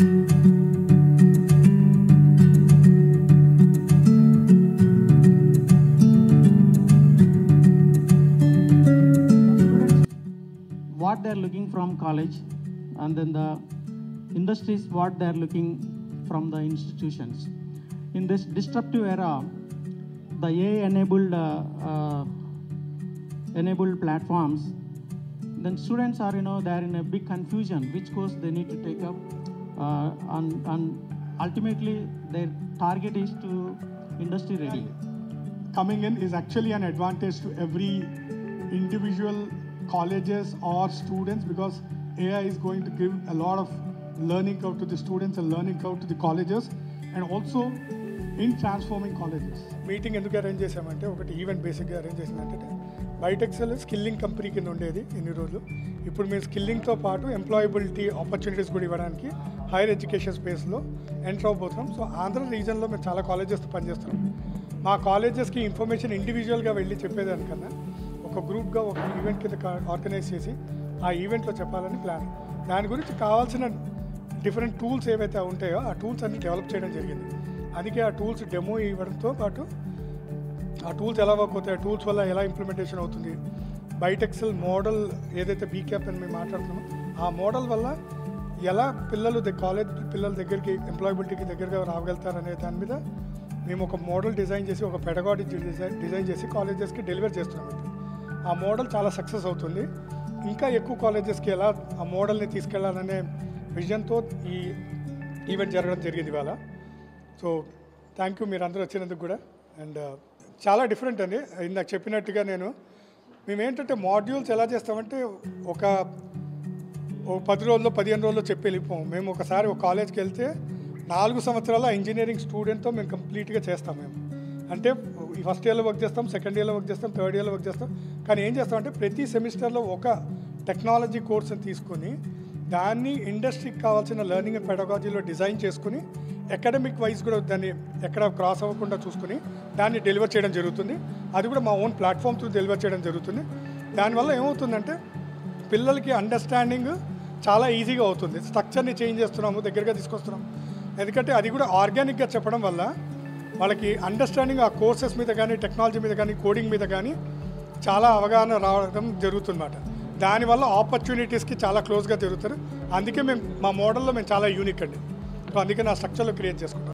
What they are looking from college, and then the industries what they are looking from the institutions. In this disruptive era, the AI enabled platforms, then students are, they are in a big confusion which course they need to take up, and ultimately their target is to industry ready. Coming in is actually an advantage to every individual colleges or students, because AI is going to give a lot of learning curve to the students and learning curve to the colleges, and also in transforming colleges. Meeting ఎందుకు arrange చేసామంటే, ఒకటి event బేసిక్గా arrange చేసిందంటే, బైటెక్సెల్ skilling company కింద ఉండేది ఇన్ని రోజులు. ఇప్పుడు మేము స్కిల్లింగ్తో పాటు ఎంప్లాయబిలిటీ ఆపర్చునిటీస్ కూడా ఇవ్వడానికి హైయర్ ఎడ్యుకేషన్ స్పేస్లో ఎంటర్ అవబోతున్నాం. సో ఆంధ్ర రీజన్లో మేము చాలా కాలేజెస్తో పనిచేస్తున్నాం. మా కాలేజెస్కి ఇన్ఫర్మేషన్ ఇండివిజువల్గా వెళ్ళి చెప్పేదానికన్నా ఒక గ్రూప్గా ఒక ఈవెంట్ కింద ఆర్గనైజ్ చేసి ఆ ఈవెంట్లో చెప్పాలని ప్లాన్. దాని గురించి కావాల్సిన డిఫరెంట్ టూల్స్ ఏవైతే ఉంటాయో ఆ టూల్స్ అన్ని డెవలప్ చేయడం జరిగింది. అందుకే ఆ టూల్స్ డెమో ఇవ్వడంతో పాటు ఆ టూల్స్ ఎలా వర్క్ అవుతాయి, ఆ టూల్స్ వల్ల ఎలా ఇంప్లిమెంటేషన్ అవుతుంది, బైటెక్సెల్ మోడల్ ఏదైతే బీక్యాప్ అని మేము మాట్లాడుతున్నామో ఆ మోడల్ వల్ల ఎలా పిల్లలు కాలేజ్ పిల్లల దగ్గరికి ఎంప్లాయబిలిటీకి దగ్గరగా రాగలుగుతారనే దాని మీద మేము ఒక మోడల్ డిజైన్ చేసి, ఒక పెడగాడి డిజైన్ చేసి కాలేజెస్కి డెలివర్ చేస్తున్నాం. ఆ మోడల్ చాలా సక్సెస్ అవుతుంది. ఇంకా ఎక్కువ కాలేజెస్కి ఎలా ఆ మోడల్ని తీసుకెళ్లాలనే విజన్తో ఈ ఈవెంట్ జరగడం జరిగింది ఇవాళ. సో థ్యాంక్ యూ మీరందరూ వచ్చినందుకు కూడా. అండ్ చాలా డిఫరెంట్ అండి. ఇందాక చెప్పినట్టుగా మేమేంటంటే మాడ్యూల్స్ ఎలా చేస్తామంటే ఒక 10 రోజుల్లో 15 రోజుల్లో చెప్పి వెళ్ళిపోం. మేము ఒకసారి ఒక కాలేజ్కి వెళ్తే 4 సంవత్సరాల ఇంజనీరింగ్ స్టూడెంట్తో మేము కంప్లీట్గా చేస్తాం. మేము అంటే ఫస్ట్ ఇయర్లో వర్క్ చేస్తాం, సెకండ్ ఇయర్లో వర్క్ చేస్తాం, థర్డ్ ఇయర్లో వర్క్ చేస్తాం. కానీ ఏం చేస్తామంటే ప్రతి సెమిస్టర్లో ఒక టెక్నాలజీ కోర్స్ని తీసుకొని దాన్ని ఇండస్ట్రీకి కావాల్సిన లెర్నింగ్ అండ్ పెడగాలజీలో డిజైన్ చేసుకుని అకాడమిక్ వైజ్ కూడా దాన్ని ఎక్కడ క్రాస్ అవ్వకుండా చూసుకుని దాన్ని డెలివర్ చేయడం జరుగుతుంది. అది కూడా మా ఓన్ ప్లాట్ఫామ్ త్రూ డెలివర్ చేయడం జరుగుతుంది. దానివల్ల ఏమవుతుందంటే పిల్లలకి అండర్స్టాండింగ్ చాలా ఈజీగా అవుతుంది. స్ట్రక్చర్ని చేంజ్ చేస్తున్నాము, దగ్గరగా తీసుకొస్తున్నాము. ఎందుకంటే అది కూడా ఆర్గానిక్గా చెప్పడం వల్ల వాళ్ళకి అండర్స్టాండింగ్ ఆ కోర్సెస్ మీద కానీ, టెక్నాలజీ మీద కానీ, కోడింగ్ మీద కానీ చాలా అవగాహన రావడం జరుగుతుందన్నమాట. దానివల్ల ఆపర్చునిటీస్కి చాలా క్లోజ్గా జరుగుతారు. అందుకే మా మోడల్లో మేము చాలా యూనిక్ అండి. సో అందుకే నా స్ట్రక్చర్లో క్రియేట్ చేసుకుంటాం.